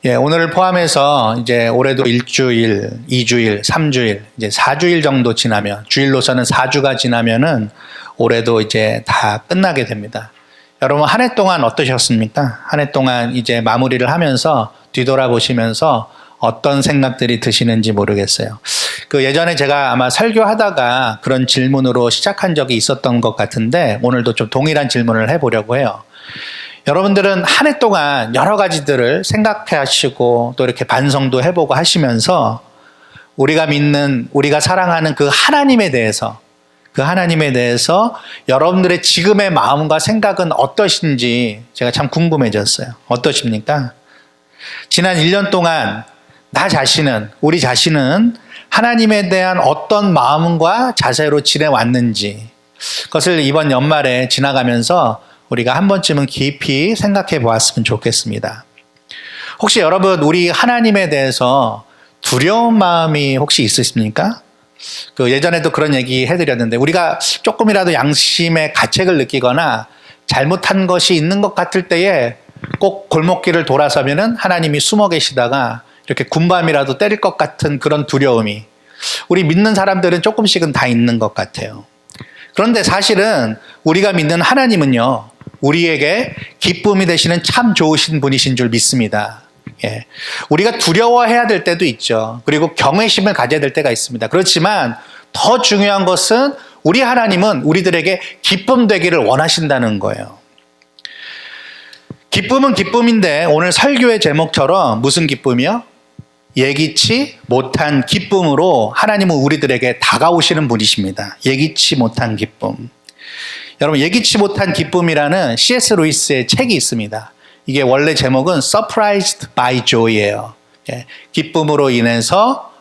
오늘을 포함해서 이제 올해도 1주일, 2주일, 3주일, 이제 4주일 정도 지나면, 주일로서는 4주가 지나면은 올해도 이제 다 끝나게 됩니다. 여러분, 한 해 동안 어떠셨습니까? 한 해 동안 이제 마무리를 하면서 뒤돌아보시면서 어떤 생각들이 드시는지 모르겠어요. 예전에 제가 아마 설교하다가 그런 질문으로 시작한 적이 있었던 것 같은데, 오늘도 좀 동일한 질문을 해보려고 해요. 여러분들은 한 해 동안 여러 가지들을 생각해 하시고 또 이렇게 반성도 해보고 하시면서 우리가 믿는, 우리가 사랑하는 그 하나님에 대해서 여러분들의 지금의 마음과 생각은 어떠신지 제가 참 궁금해졌어요. 어떠십니까? 지난 1년 동안 우리 자신은 하나님에 대한 어떤 마음과 자세로 지내왔는지, 그것을 이번 연말에 지나가면서 우리가 한 번쯤은 깊이 생각해 보았으면 좋겠습니다. 혹시 여러분, 우리 하나님에 대해서 두려운 마음이 혹시 있으십니까? 예전에도 그런 얘기 해드렸는데, 우리가 조금이라도 양심의 가책을 느끼거나 잘못한 것이 있는 것 같을 때에 꼭 골목길을 돌아서면은 하나님이 숨어 계시다가 이렇게 군밤이라도 때릴 것 같은 그런 두려움이 우리 믿는 사람들은 조금씩은 다 있는 것 같아요. 그런데 사실은 우리가 믿는 하나님은요, 우리에게 기쁨이 되시는 참 좋으신 분이신 줄 믿습니다. 우리가 두려워해야 될 때도 있죠. 그리고 경외심을 가져야 될 때가 있습니다. 그렇지만 더 중요한 것은 우리 하나님은 우리들에게 기쁨 되기를 원하신다는 거예요. 기쁨은 기쁨인데 오늘 설교의 제목처럼 무슨 기쁨이요? 예기치 못한 기쁨으로 하나님은 우리들에게 다가오시는 분이십니다. 예기치 못한 기쁨. 여러분, 예기치 못한 기쁨이라는 C.S. 루이스의 책이 있습니다. 이게 원래 제목은 Surprised by Joy예요. 기쁨으로 인해서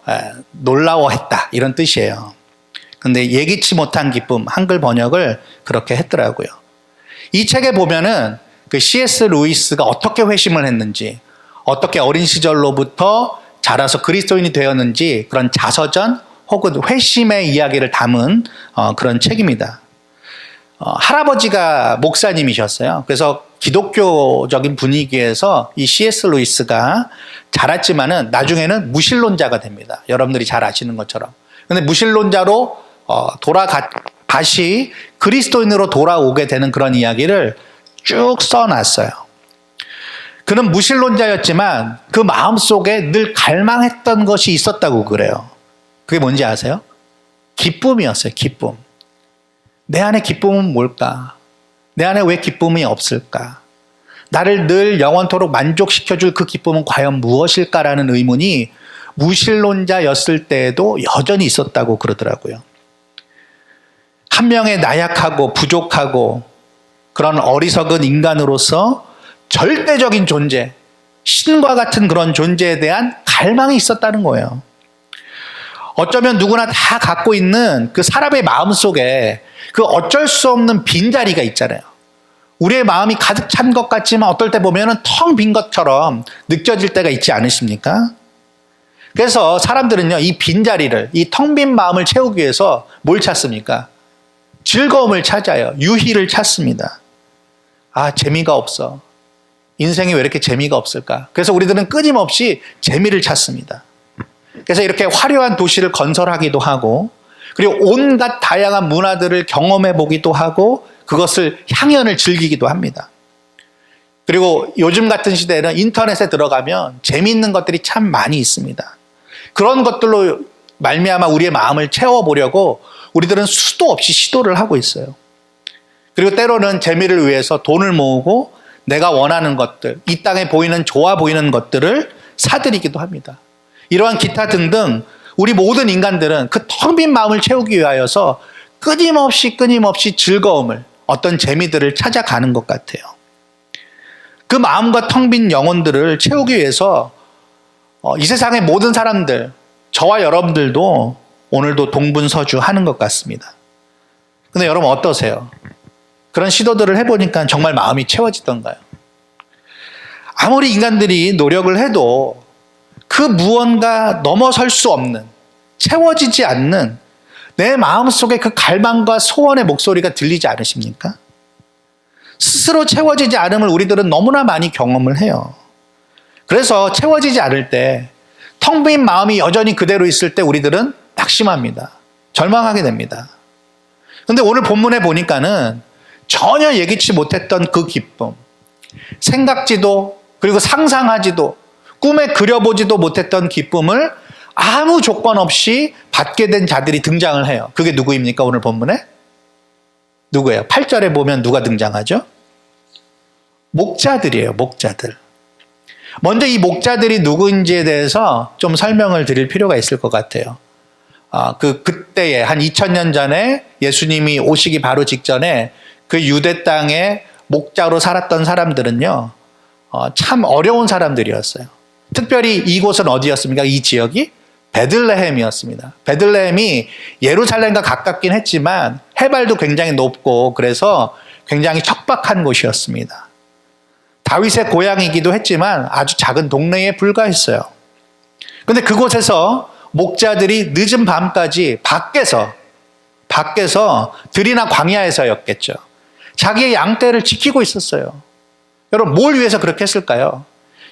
놀라워했다, 이런 뜻이에요. 근데 예기치 못한 기쁨, 한글 번역을 그렇게 했더라고요. 이 책에 보면은 그 C.S. 루이스가 어떻게 회심을 했는지, 어떻게 어린 시절로부터 자라서 그리스도인이 되었는지, 그런 자서전 혹은 회심의 이야기를 담은 그런 책입니다. 할아버지가 목사님이셨어요. 그래서 기독교적인 분위기에서 이 C.S. 루이스가 자랐지만은 나중에는 무신론자가 됩니다. 여러분들이 잘 아시는 것처럼. 근데 무신론자로 다시 그리스도인으로 돌아오게 되는 그런 이야기를 쭉 써놨어요. 그는 무신론자였지만 그 마음속에 늘 갈망했던 것이 있었다고 그래요. 그게 뭔지 아세요? 기쁨이었어요. 기쁨. 내 안에 기쁨은 뭘까? 내 안에 왜 기쁨이 없을까? 나를 늘 영원토록 만족시켜줄 그 기쁨은 과연 무엇일까라는 의문이 무신론자였을 때에도 여전히 있었다고 그러더라고요. 한 명의 나약하고 부족하고 그런 어리석은 인간으로서 절대적인 존재, 신과 같은 그런 존재에 대한 갈망이 있었다는 거예요. 어쩌면 누구나 다 갖고 있는 그 사람의 마음 속에 그 어쩔 수 없는 빈자리가 있잖아요. 우리의 마음이 가득 찬 것 같지만 어떨 때 보면은 텅 빈 것처럼 느껴질 때가 있지 않으십니까? 그래서 사람들은요, 이 빈자리를, 이 텅 빈 마음을 채우기 위해서 뭘 찾습니까? 즐거움을 찾아요. 유희를 찾습니다. 재미가 없어. 인생이 왜 이렇게 재미가 없을까? 그래서 우리들은 끊임없이 재미를 찾습니다. 그래서 이렇게 화려한 도시를 건설하기도 하고, 그리고 온갖 다양한 문화들을 경험해 보기도 하고, 그것을 향연을 즐기기도 합니다. 그리고 요즘 같은 시대에는 인터넷에 들어가면 재미있는 것들이 참 많이 있습니다. 그런 것들로 말미암아 우리의 마음을 채워보려고 우리들은 수도 없이 시도를 하고 있어요. 그리고 때로는 재미를 위해서 돈을 모으고 내가 원하는 것들, 이 땅에 보이는 좋아 보이는 것들을 사들이기도 합니다. 이러한 기타 등등 우리 모든 인간들은 그 텅 빈 마음을 채우기 위하여서 끊임없이 즐거움을, 어떤 재미들을 찾아가는 것 같아요. 그 마음과 텅 빈 영혼들을 채우기 위해서 이 세상의 모든 사람들, 저와 여러분들도 오늘도 동분서주하는 것 같습니다. 근데 여러분 어떠세요? 그런 시도들을 해보니까 정말 마음이 채워지던가요? 아무리 인간들이 노력을 해도 그 무언가 넘어설 수 없는, 채워지지 않는 내 마음속에 그 갈망과 소원의 목소리가 들리지 않으십니까? 스스로 채워지지 않음을 우리들은 너무나 많이 경험을 해요. 그래서 채워지지 않을 때, 텅 빈 마음이 여전히 그대로 있을 때 우리들은 낙심합니다. 절망하게 됩니다. 근데 오늘 본문에 보니까는 전혀 예기치 못했던 그 기쁨, 생각지도 그리고 상상하지도 꿈에 그려보지도 못했던 기쁨을 아무 조건 없이 받게 된 자들이 등장을 해요. 그게 누구입니까? 오늘 본문에? 누구예요? 8절에 보면 누가 등장하죠? 목자들이에요. 목자들. 먼저 이 목자들이 누구인지에 대해서 좀 설명을 드릴 필요가 있을 것 같아요. 그때에 한 2000년 전에 예수님이 오시기 바로 직전에 그 유대 땅에 목자로 살았던 사람들은요, 참 어려운 사람들이었어요. 특별히 이곳은 어디였습니까? 이 지역이 베들레헴이었습니다. 베들레헴이 예루살렘과 가깝긴 했지만 해발도 굉장히 높고 그래서 굉장히 척박한 곳이었습니다. 다윗의 고향이기도 했지만 아주 작은 동네에 불과했어요. 그런데 그곳에서 목자들이 늦은 밤까지 밖에서 들이나 광야에서였겠죠. 자기의 양떼를 지키고 있었어요. 여러분, 뭘 위해서 그렇게 했을까요?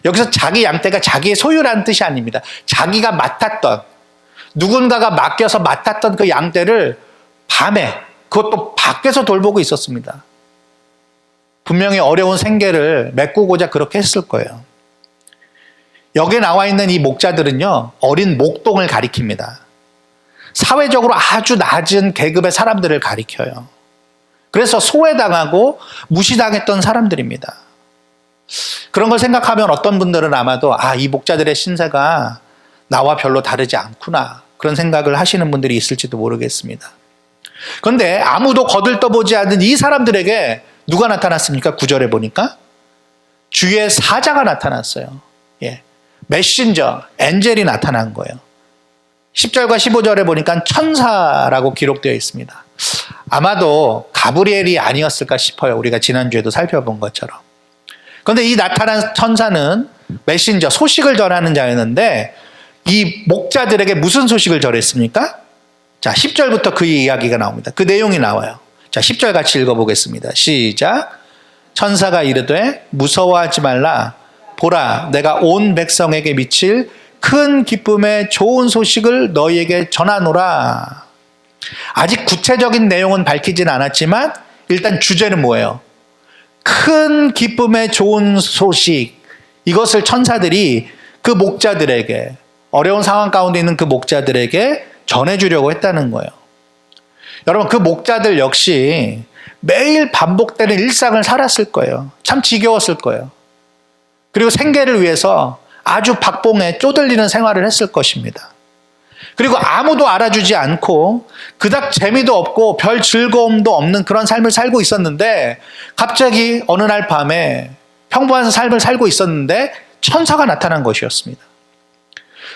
여기서 자기 양떼가 자기의 소유라는 뜻이 아닙니다. 자기가 맡았던, 누군가가 맡겨서 맡았던 그 양떼를 밤에, 그것도 밖에서 돌보고 있었습니다. 분명히 어려운 생계를 메꾸고자 그렇게 했을 거예요. 여기에 나와 있는 이 목자들은요, 어린 목동을 가리킵니다. 사회적으로 아주 낮은 계급의 사람들을 가리켜요. 그래서 소외당하고 무시당했던 사람들입니다. 그런 걸 생각하면 어떤 분들은 아마도 이 목자들의 신세가 나와 별로 다르지 않구나, 그런 생각을 하시는 분들이 있을지도 모르겠습니다. 그런데 아무도 거들떠보지 않는 이 사람들에게 누가 나타났습니까? 9절에 보니까 주의 사자가 나타났어요. 메신저, 엔젤이 나타난 거예요. 10절과 15절에 보니까 천사라고 기록되어 있습니다. 아마도 가브리엘이 아니었을까 싶어요. 우리가 지난주에도 살펴본 것처럼. 그런데 이 나타난 천사는 메신저, 소식을 전하는 자였는데 이 목자들에게 무슨 소식을 전했습니까? 자, 10절부터 그 이야기가 나옵니다. 그 내용이 나와요. 자, 10절 같이 읽어보겠습니다. 시작. 천사가 이르되 무서워하지 말라. 보라, 내가 온 백성에게 미칠 큰 기쁨의 좋은 소식을 너희에게 전하노라. 아직 구체적인 내용은 밝히진 않았지만 일단 주제는 뭐예요? 큰 기쁨의 좋은 소식. 이것을 천사들이 그 목자들에게, 어려운 상황 가운데 있는 그 목자들에게 전해주려고 했다는 거예요. 여러분, 그 목자들 역시 매일 반복되는 일상을 살았을 거예요. 참 지겨웠을 거예요. 그리고 생계를 위해서 아주 박봉에 쪼들리는 생활을 했을 것입니다. 그리고 아무도 알아주지 않고 그닥 재미도 없고 별 즐거움도 없는 그런 삶을 살고 있었는데 갑자기 어느 날 밤에 평범한 삶을 살고 있었는데 천사가 나타난 것이었습니다.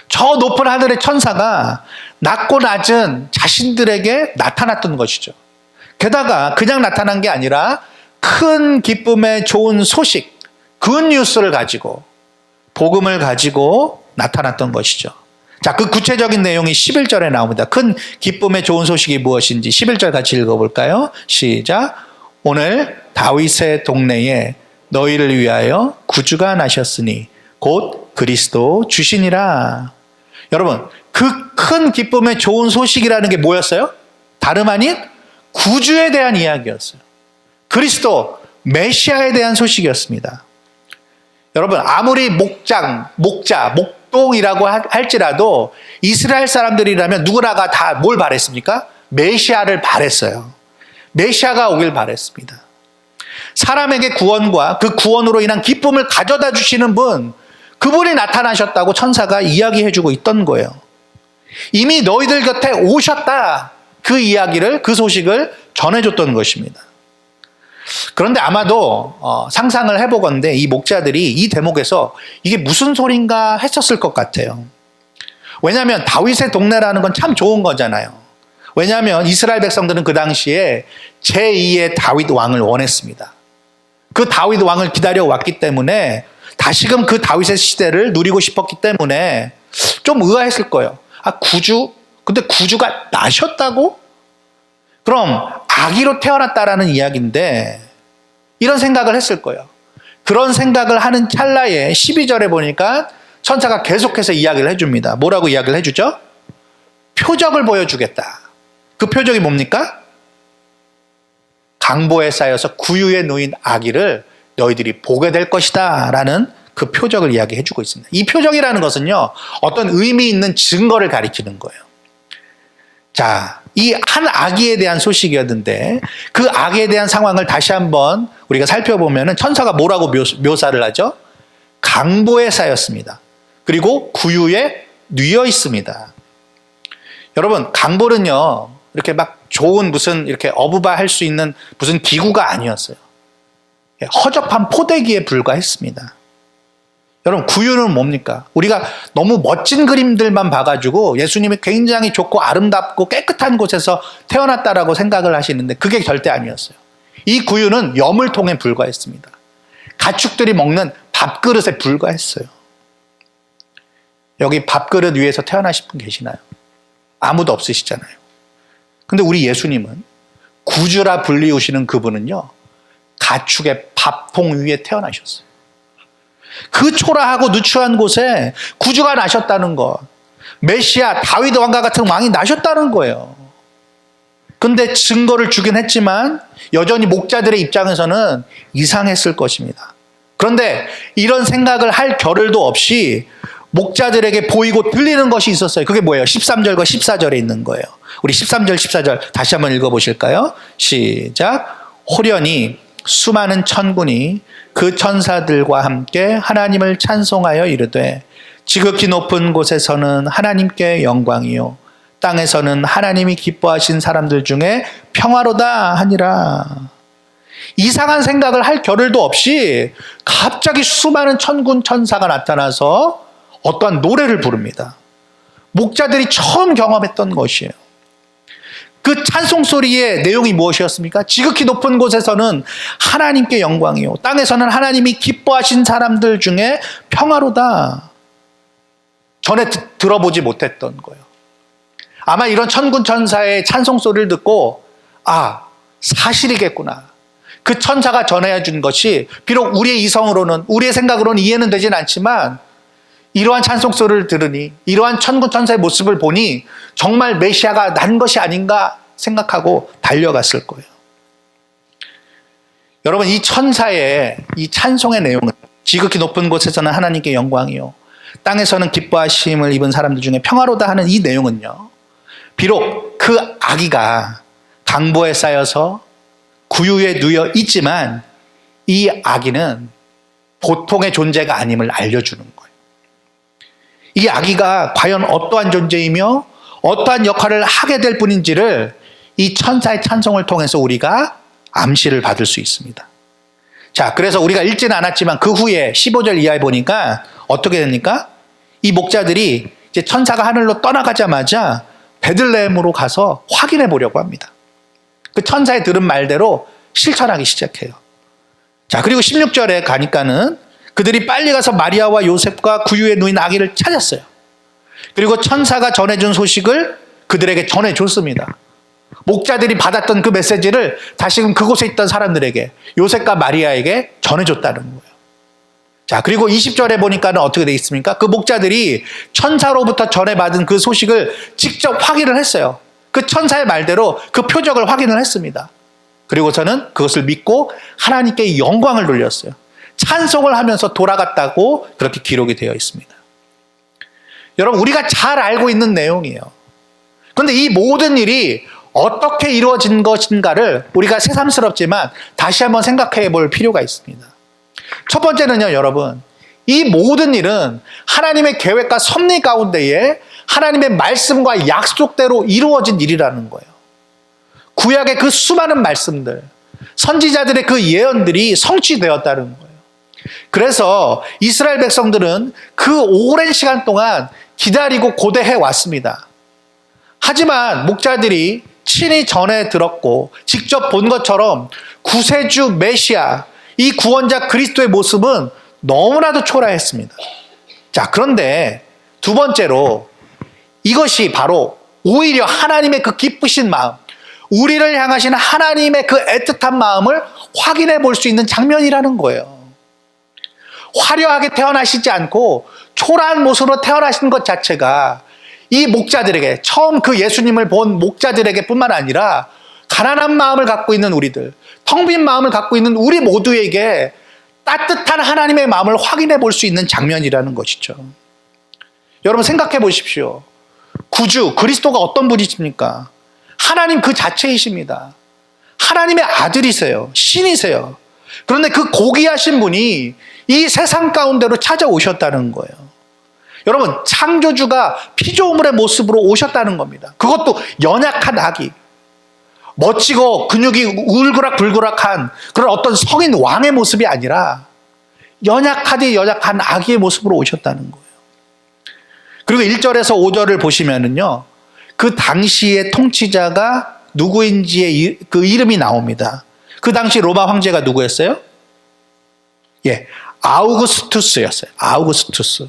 저 높은 하늘의 천사가 낮고 낮은 자신들에게 나타났던 것이죠. 게다가 그냥 나타난 게 아니라 큰 기쁨의 좋은 소식, 굿뉴스를 가지고, 복음을 가지고 나타났던 것이죠. 자, 그 구체적인 내용이 11절에 나옵니다. 큰 기쁨의 좋은 소식이 무엇인지 11절 같이 읽어볼까요? 시작. 오늘 다윗의 동네에 너희를 위하여 구주가 나셨으니 곧 그리스도 주시니라. 여러분, 그 큰 기쁨의 좋은 소식이라는 게 뭐였어요? 다름 아닌 구주에 대한 이야기였어요. 그리스도, 메시아에 대한 소식이었습니다. 여러분, 아무리 목동이라고 할지라도 이스라엘 사람들이라면 누구나가 다 뭘 바랬습니까? 메시아를 바랬어요. 메시아가 오길 바랬습니다. 사람에게 구원과 그 구원으로 인한 기쁨을 가져다 주시는 분, 그분이 나타나셨다고 천사가 이야기해주고 있던 거예요. 이미 너희들 곁에 오셨다. 그 이야기를, 그 소식을 전해줬던 것입니다. 그런데 아마도 상상을 해보건대 이 목자들이 이 대목에서 이게 무슨 소린가 했었을 것 같아요. 왜냐하면 다윗의 동네라는 건 참 좋은 거잖아요. 왜냐하면 이스라엘 백성들은 그 당시에 제2의 다윗 왕을 원했습니다. 그 다윗 왕을 기다려왔기 때문에 다시금 그 다윗의 시대를 누리고 싶었기 때문에 좀 의아했을 거예요. 구주? 근데 구주가 나셨다고? 그럼 아기로 태어났다라는 이야기인데 이런 생각을 했을 거예요. 그런 생각을 하는 찰나에 12절에 보니까 천사가 계속해서 이야기를 해줍니다. 뭐라고 이야기를 해주죠? 표적을 보여주겠다. 그 표적이 뭡니까? 강보에 쌓여서 구유에 놓인 아기를 너희들이 보게 될 것이다 라는 그 표적을 이야기해 주고 있습니다. 이 표적이라는 것은요, 어떤 의미 있는 증거를 가리키는 거예요. 자, 이 한 아기에 대한 소식이었는데 그 아기에 대한 상황을 다시 한번 우리가 살펴보면 천사가 뭐라고 묘사를 하죠? 강보에 쌓였습니다. 그리고 구유에 뉘어 있습니다. 여러분, 강보는요, 이렇게 막 좋은 무슨 이렇게 어부바 할 수 있는 무슨 기구가 아니었어요. 허접한 포대기에 불과했습니다. 여러분, 구유는 뭡니까? 우리가 너무 멋진 그림들만 봐가지고 예수님이 굉장히 좋고 아름답고 깨끗한 곳에서 태어났다라고 생각을 하시는데 그게 절대 아니었어요. 이 구유는 여물통에 불과했습니다. 가축들이 먹는 밥그릇에 불과했어요. 여기 밥그릇 위에서 태어나신 분 계시나요? 아무도 없으시잖아요. 근데 우리 예수님은 구주라 불리우시는 그분은요, 가축의 밥통 위에 태어나셨어요. 그 초라하고 누추한 곳에 구주가 나셨다는 것, 메시아 다윗 왕과 같은 왕이 나셨다는 거예요. 근데 증거를 주긴 했지만 여전히 목자들의 입장에서는 이상했을 것입니다. 그런데 이런 생각을 할 겨를도 없이 목자들에게 보이고 들리는 것이 있었어요. 그게 뭐예요? 13절과 14절에 있는 거예요. 우리 13절, 14절 다시 한번 읽어보실까요? 시작. 호련히 수많은 천군이 그 천사들과 함께 하나님을 찬송하여 이르되 지극히 높은 곳에서는 하나님께 영광이요 땅에서는 하나님이 기뻐하신 사람들 중에 평화로다 하니라. 이상한 생각을 할 겨를도 없이 갑자기 수많은 천군 천사가 나타나서 어떠한 노래를 부릅니다. 목자들이 처음 경험했던 것이에요. 그 찬송 소리의 내용이 무엇이었습니까? 지극히 높은 곳에서는 하나님께 영광이요 땅에서는 하나님이 기뻐하신 사람들 중에 평화로다. 전에 들어보지 못했던 거예요. 아마 이런 천군 천사의 찬송 소리를 듣고 사실이겠구나. 그 천사가 전해 준 것이 비록 우리의 이성으로는, 우리의 생각으로는 이해는 되진 않지만 이러한 찬송 소리를 들으니, 이러한 천군 천사의 모습을 보니 정말 메시아가 난 것이 아닌가 생각하고 달려갔을 거예요. 여러분, 이 천사의 이 찬송의 내용은 지극히 높은 곳에서는 하나님께 영광이요 땅에서는 기뻐하심을 입은 사람들 중에 평화로다 하는 이 내용은요, 비록 그 아기가 강보에 쌓여서 구유에 누여 있지만 이 아기는 보통의 존재가 아님을 알려주는 거예요. 이 아기가 과연 어떠한 존재이며 어떠한 역할을 하게 될 분인지를 이 천사의 찬송을 통해서 우리가 암시를 받을 수 있습니다. 자, 그래서 우리가 읽지는 않았지만 그 후에 15절 이하에 보니까 어떻게 됩니까? 이 목자들이 이제 천사가 하늘로 떠나가자마자 베들레헴으로 가서 확인해 보려고 합니다. 그 천사의 들은 말대로 실천하기 시작해요. 자, 그리고 16절에 가니까는 그들이 빨리 가서 마리아와 요셉과 구유에 누인 아기를 찾았어요. 그리고 천사가 전해준 소식을 그들에게 전해줬습니다. 목자들이 받았던 그 메시지를 다시금 그곳에 있던 사람들에게, 요셉과 마리아에게 전해줬다는 거예요. 자, 그리고 20절에 보니까는 어떻게 되어 있습니까? 그 목자들이 천사로부터 전해받은 그 소식을 직접 확인을 했어요. 그 천사의 말대로 그 표적을 확인을 했습니다. 그리고서는 그것을 믿고 하나님께 영광을 돌렸어요. 찬송을 하면서 돌아갔다고 그렇게 기록이 되어 있습니다. 여러분, 우리가 잘 알고 있는 내용이에요. 그런데 이 모든 일이 어떻게 이루어진 것인가를 우리가 새삼스럽지만 다시 한번 생각해 볼 필요가 있습니다. 첫 번째는요, 여러분, 이 모든 일은 하나님의 계획과 섭리 가운데에 하나님의 말씀과 약속대로 이루어진 일이라는 거예요. 구약의 그 수많은 말씀들, 선지자들의 그 예언들이 성취되었다는 거예요. 그래서 이스라엘 백성들은 그 오랜 시간 동안 기다리고 고대해 왔습니다. 하지만 목자들이 친히 전해 들었고 직접 본 것처럼 구세주 메시아, 이 구원자 그리스도의 모습은 너무나도 초라했습니다. 자, 그런데 두 번째로 이것이 바로 오히려 하나님의 그 기쁘신 마음, 우리를 향하신 하나님의 그 애틋한 마음을 확인해 볼 수 있는 장면이라는 거예요. 화려하게 태어나시지 않고 초라한 모습으로 태어나신 것 자체가 이 목자들에게, 처음 그 예수님을 본 목자들에게 뿐만 아니라 가난한 마음을 갖고 있는 우리들, 텅 빈 마음을 갖고 있는 우리 모두에게 따뜻한 하나님의 마음을 확인해 볼 수 있는 장면이라는 것이죠. 여러분 생각해 보십시오. 구주 그리스도가 어떤 분이십니까? 하나님 그 자체이십니다. 하나님의 아들이세요. 신이세요. 그런데 그 고귀하신 분이 이 세상 가운데로 찾아오셨다는 거예요. 여러분, 창조주가 피조물의 모습으로 오셨다는 겁니다. 그것도 연약한 아기, 멋지고 근육이 울그락불그락한 그런 어떤 성인 왕의 모습이 아니라 연약하디 연약한 아기의 모습으로 오셨다는 거예요. 그리고 1절에서 5절을 보시면은요, 그 당시의 통치자가 누구인지의 그 이름이 나옵니다. 그 당시 로마 황제가 누구였어요? 아우구스투스였어요. 아우구스투스.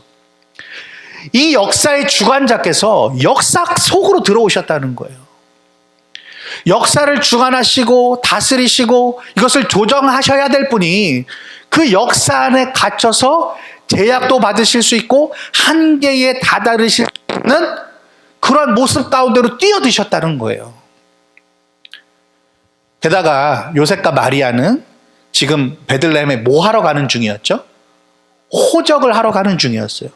이 역사의 주관자께서 역사 속으로 들어오셨다는 거예요. 역사를 주관하시고 다스리시고 이것을 조정하셔야 될 분이 그 역사 안에 갇혀서 제약도 받으실 수 있고 한계에 다다르실 수 있는 그런 모습 가운데로 뛰어드셨다는 거예요. 게다가 요셉과 마리아는 지금 베들레헴에 뭐 하러 가는 중이었죠? 호적을 하러 가는 중이었어요.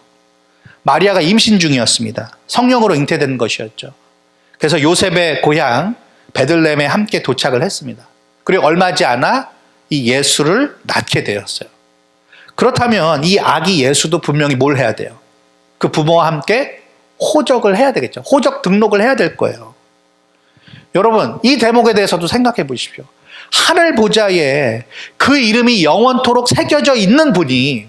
마리아가 임신 중이었습니다. 성령으로 잉태된 것이었죠. 그래서 요셉의 고향 베들레헴에 함께 도착을 했습니다. 그리고 얼마 지 않아 이 예수를 낳게 되었어요. 그렇다면 이 아기 예수도 분명히 뭘 해야 돼요? 그 부모와 함께 호적을 해야 되겠죠. 호적 등록을 해야 될 거예요. 여러분, 이 대목에 대해서도 생각해 보십시오. 하늘 보좌에 그 이름이 영원토록 새겨져 있는 분이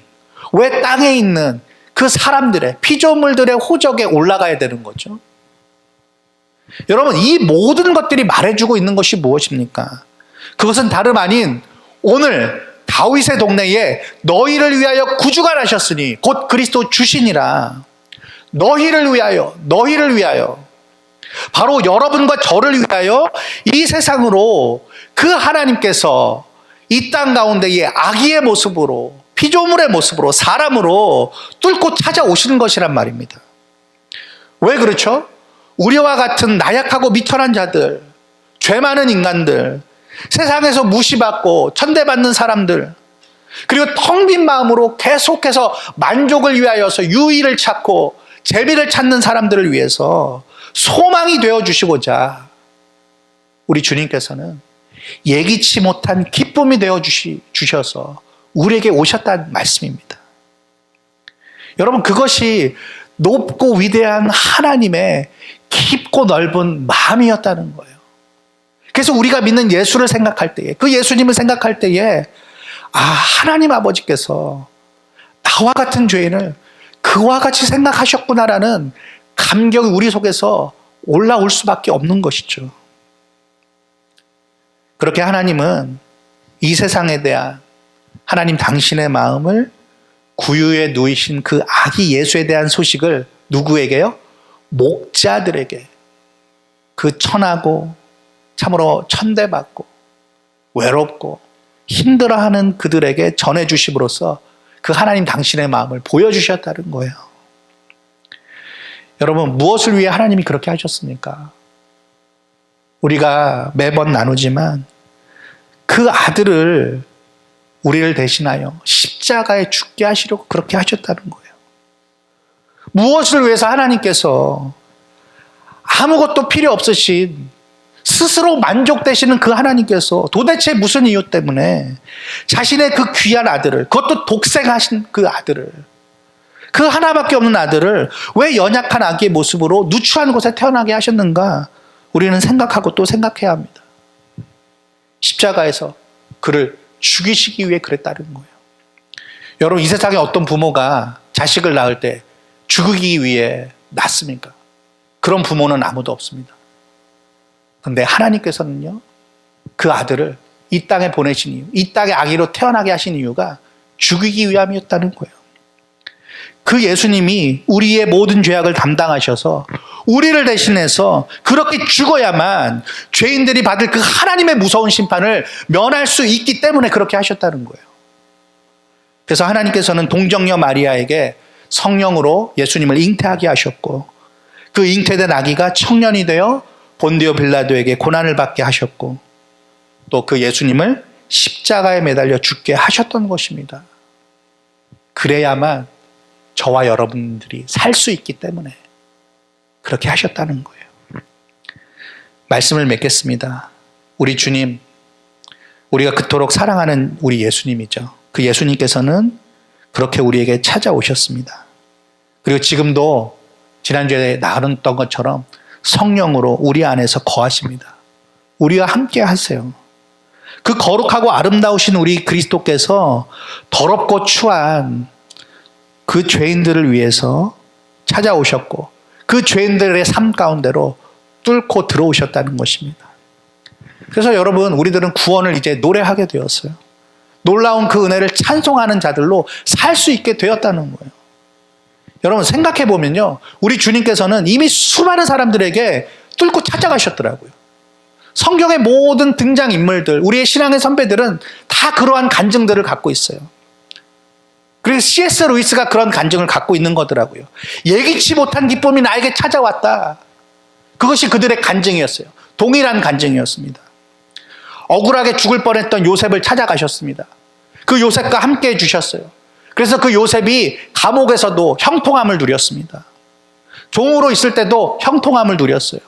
왜 땅에 있는 그 사람들의, 피조물들의 호적에 올라가야 되는 거죠? 여러분, 이 모든 것들이 말해주고 있는 것이 무엇입니까? 그것은 다름 아닌 오늘 다윗의 동네에 너희를 위하여 구주가 나셨으니 곧 그리스도 주시니라. 너희를 위하여 바로 여러분과 저를 위하여 이 세상으로 그 하나님께서 이 땅 가운데에 아기의 모습으로, 피조물의 모습으로, 사람으로 뚫고 찾아오시는 것이란 말입니다. 왜 그렇죠? 우리와 같은 나약하고 미천한 자들, 죄 많은 인간들, 세상에서 무시받고 천대받는 사람들, 그리고 텅 빈 마음으로 계속해서 만족을 위하여서 유의를 찾고 재미를 찾는 사람들을 위해서 소망이 되어주시고자 우리 주님께서는 예기치 못한 기쁨이 되어주셔서 우리에게 오셨다는 말씀입니다. 여러분, 그것이 높고 위대한 하나님의 깊고 넓은 마음이었다는 거예요. 그래서 우리가 믿는 예수를 생각할 때에, 그 예수님을 생각할 때에, 하나님 아버지께서 나와 같은 죄인을 그와 같이 생각하셨구나라는 감격이 우리 속에서 올라올 수밖에 없는 것이죠. 그렇게 하나님은 이 세상에 대한 하나님 당신의 마음을 구유에 누이신 그 아기 예수에 대한 소식을 누구에게요? 목자들에게, 그 천하고 참으로 천대받고 외롭고 힘들어하는 그들에게 전해주심으로써 그 하나님 당신의 마음을 보여주셨다는 거예요. 여러분, 무엇을 위해 하나님이 그렇게 하셨습니까? 우리가 매번 나누지만 그 아들을 우리를 대신하여 십자가에 죽게 하시려고 그렇게 하셨다는 거예요. 무엇을 위해서 하나님께서 아무것도 필요 없으신 스스로 만족되시는 그 하나님께서 도대체 무슨 이유 때문에 자신의 그 귀한 아들을, 그것도 독생하신 그 아들을, 그 하나밖에 없는 아들을 왜 연약한 아기의 모습으로 누추한 곳에 태어나게 하셨는가? 우리는 생각하고 또 생각해야 합니다. 십자가에서 그를 죽이시기 위해 그랬다는 거예요. 여러분, 이 세상에 어떤 부모가 자식을 낳을 때 죽이기 위해 낳습니까? 그런 부모는 아무도 없습니다. 그런데 하나님께서는요, 그 아들을 이 땅에 보내신 이유, 이 땅에 아기로 태어나게 하신 이유가 죽이기 위함이었다는 거예요. 그 예수님이 우리의 모든 죄악을 담당하셔서 우리를 대신해서 그렇게 죽어야만 죄인들이 받을 그 하나님의 무서운 심판을 면할 수 있기 때문에 그렇게 하셨다는 거예요. 그래서 하나님께서는 동정녀 마리아에게 성령으로 예수님을 잉태하게 하셨고, 그 잉태된 아기가 청년이 되어 본디오 빌라도에게 고난을 받게 하셨고, 또 그 예수님을 십자가에 매달려 죽게 하셨던 것입니다. 그래야만 저와 여러분들이 살 수 있기 때문에 그렇게 하셨다는 거예요. 말씀을 맺겠습니다. 우리 주님, 우리가 그토록 사랑하는 우리 예수님이죠. 그 예수님께서는 그렇게 우리에게 찾아오셨습니다. 그리고 지금도 지난주에 나눴던 것처럼 성령으로 우리 안에서 거하십니다. 우리와 함께 하세요. 그 거룩하고 아름다우신 우리 그리스도께서 더럽고 추한 그 죄인들을 위해서 찾아오셨고, 그 죄인들의 삶 가운데로 뚫고 들어오셨다는 것입니다. 그래서 여러분, 우리들은 구원을 이제 노래하게 되었어요. 놀라운 그 은혜를 찬송하는 자들로 살 수 있게 되었다는 거예요. 여러분, 생각해 보면요, 우리 주님께서는 이미 수많은 사람들에게 뚫고 찾아가셨더라고요. 성경의 모든 등장인물들, 우리의 신앙의 선배들은 다 그러한 간증들을 갖고 있어요. 그리고 C.S. 루이스가 그런 간증을 갖고 있는 거더라고요. 예기치 못한 기쁨이 나에게 찾아왔다. 그것이 그들의 간증이었어요. 동일한 간증이었습니다. 억울하게 죽을 뻔했던 요셉을 찾아가셨습니다. 그 요셉과 함께 해주셨어요. 그래서 그 요셉이 감옥에서도 형통함을 누렸습니다. 종으로 있을 때도 형통함을 누렸어요.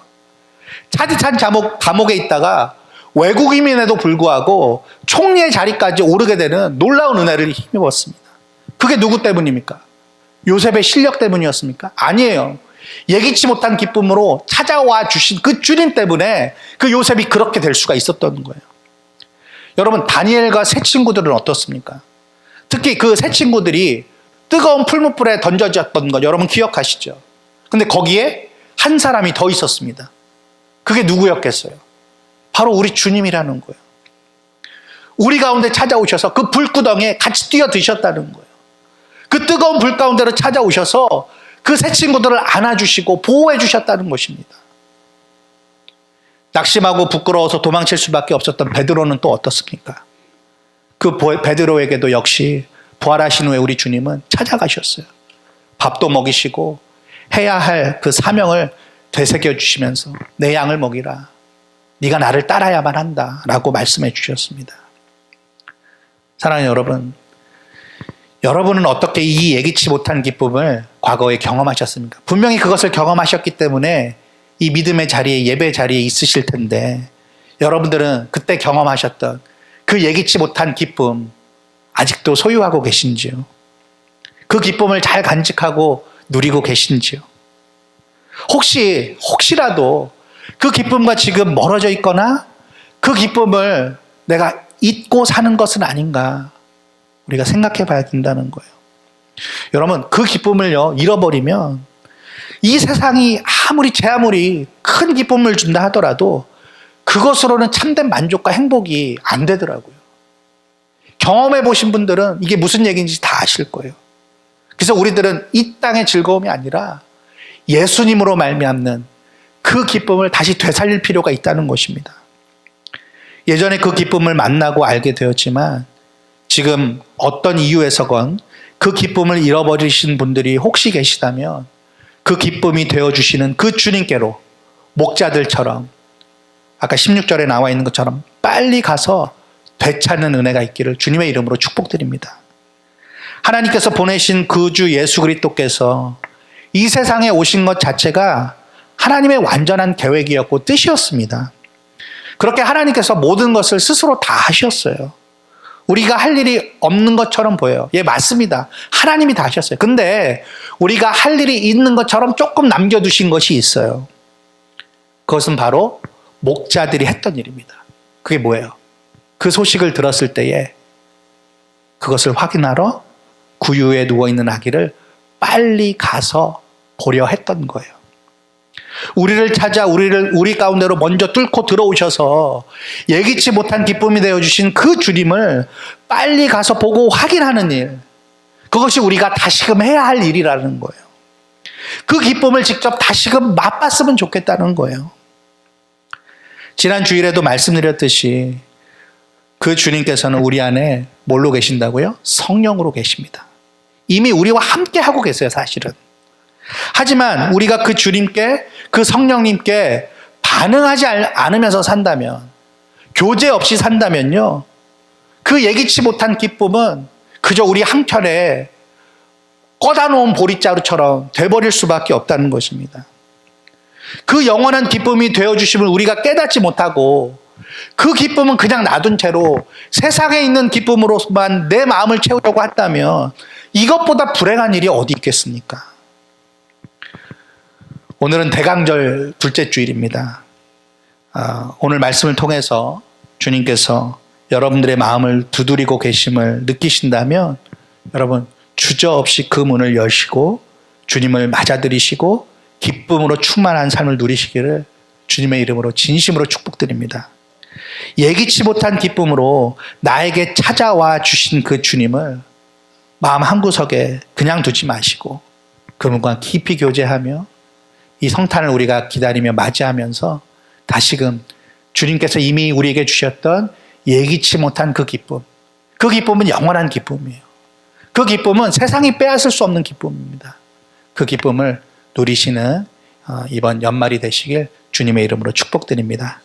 차디찬 감옥에 있다가 외국인임에도 불구하고 총리의 자리까지 오르게 되는 놀라운 은혜를 힘입었습니다. 그게 누구 때문입니까? 요셉의 실력 때문이었습니까? 아니에요. 예기치 못한 기쁨으로 찾아와 주신 그 주님 때문에 그 요셉이 그렇게 될 수가 있었던 거예요. 여러분, 다니엘과 세 친구들은 어떻습니까? 특히 그 세 친구들이 뜨거운 풀무불에 던져졌던 거 여러분 기억하시죠? 근데 거기에 한 사람이 더 있었습니다. 그게 누구였겠어요? 바로 우리 주님이라는 거예요. 우리 가운데 찾아오셔서 그 불구덩이에 같이 뛰어드셨다는 거예요. 그 뜨거운 불 가운데로 찾아오셔서 그 세 친구들을 안아주시고 보호해 주셨다는 것입니다. 낙심하고 부끄러워서 도망칠 수밖에 없었던 베드로는 또 어떻습니까? 그 베드로에게도 역시 부활하신 후에 우리 주님은 찾아가셨어요. 밥도 먹이시고 해야 할 그 사명을 되새겨 주시면서 내 양을 먹이라. 네가 나를 따라야만 한다. 라고 말씀해 주셨습니다. 사랑하는 여러분, 여러분은 어떻게 이 예기치 못한 기쁨을 과거에 경험하셨습니까? 분명히 그것을 경험하셨기 때문에 이 믿음의 자리에, 예배 자리에 있으실 텐데, 여러분들은 그때 경험하셨던 그 예기치 못한 기쁨 아직도 소유하고 계신지요? 그 기쁨을 잘 간직하고 누리고 계신지요? 혹시라도 그 기쁨과 지금 멀어져 있거나 그 기쁨을 내가 잊고 사는 것은 아닌가 우리가 생각해 봐야 된다는 거예요. 여러분, 그 기쁨을요 잃어버리면 이 세상이 제 아무리 큰 기쁨을 준다 하더라도 그것으로는 참된 만족과 행복이 안 되더라고요. 경험해 보신 분들은 이게 무슨 얘기인지 다 아실 거예요. 그래서 우리들은 이 땅의 즐거움이 아니라 예수님으로 말미암는 그 기쁨을 다시 되살릴 필요가 있다는 것입니다. 예전에 그 기쁨을 만나고 알게 되었지만 지금 어떤 이유에서건 그 기쁨을 잃어버리신 분들이 혹시 계시다면 그 기쁨이 되어주시는 그 주님께로 목자들처럼 아까 16절에 나와 있는 것처럼 빨리 가서 되찾는 은혜가 있기를 주님의 이름으로 축복드립니다. 하나님께서 보내신 그 주 예수 그리스도께서 이 세상에 오신 것 자체가 하나님의 완전한 계획이었고 뜻이었습니다. 그렇게 하나님께서 모든 것을 스스로 다 하셨어요. 우리가 할 일이 없는 것처럼 보여요. 예, 맞습니다. 하나님이 다 하셨어요. 근데 우리가 할 일이 있는 것처럼 조금 남겨두신 것이 있어요. 그것은 바로 목자들이 했던 일입니다. 그게 뭐예요? 그 소식을 들었을 때에 그것을 확인하러 구유에 누워있는 아기를 빨리 가서 보려 했던 거예요. 우리를 찾아 우리 가운데로 먼저 뚫고 들어오셔서 예기치 못한 기쁨이 되어주신 그 주님을 빨리 가서 보고 확인하는 일, 그것이 우리가 다시금 해야 할 일이라는 거예요. 그 기쁨을 직접 다시금 맛봤으면 좋겠다는 거예요. 지난 주일에도 말씀드렸듯이 그 주님께서는 우리 안에 뭘로 계신다고요? 성령으로 계십니다. 이미 우리와 함께 하고 계세요, 사실은. 하지만 우리가 그 주님께, 그 성령님께 반응하지 않으면서 산다면, 교제 없이 산다면요, 그 예기치 못한 기쁨은 그저 우리 한켠에 꺼다 놓은 보릿자루처럼 돼버릴 수밖에 없다는 것입니다. 그 영원한 기쁨이 되어주심을 우리가 깨닫지 못하고 그 기쁨은 그냥 놔둔 채로 세상에 있는 기쁨으로만 내 마음을 채우려고 한다면 이것보다 불행한 일이 어디 있겠습니까? 오늘은 대강절 둘째 주일입니다. 오늘 말씀을 통해서 주님께서 여러분들의 마음을 두드리고 계심을 느끼신다면 여러분 주저없이 그 문을 여시고 주님을 맞아들이시고 기쁨으로 충만한 삶을 누리시기를 주님의 이름으로 진심으로 축복드립니다. 예기치 못한 기쁨으로 나에게 찾아와 주신 그 주님을 마음 한구석에 그냥 두지 마시고 그분과 깊이 교제하며 이 성탄을 우리가 기다리며 맞이하면서 다시금 주님께서 이미 우리에게 주셨던 예기치 못한 그 기쁨은 영원한 기쁨이에요. 그 기쁨은 세상이 빼앗을 수 없는 기쁨입니다. 그 기쁨을 누리시는 이번 연말이 되시길 주님의 이름으로 축복드립니다.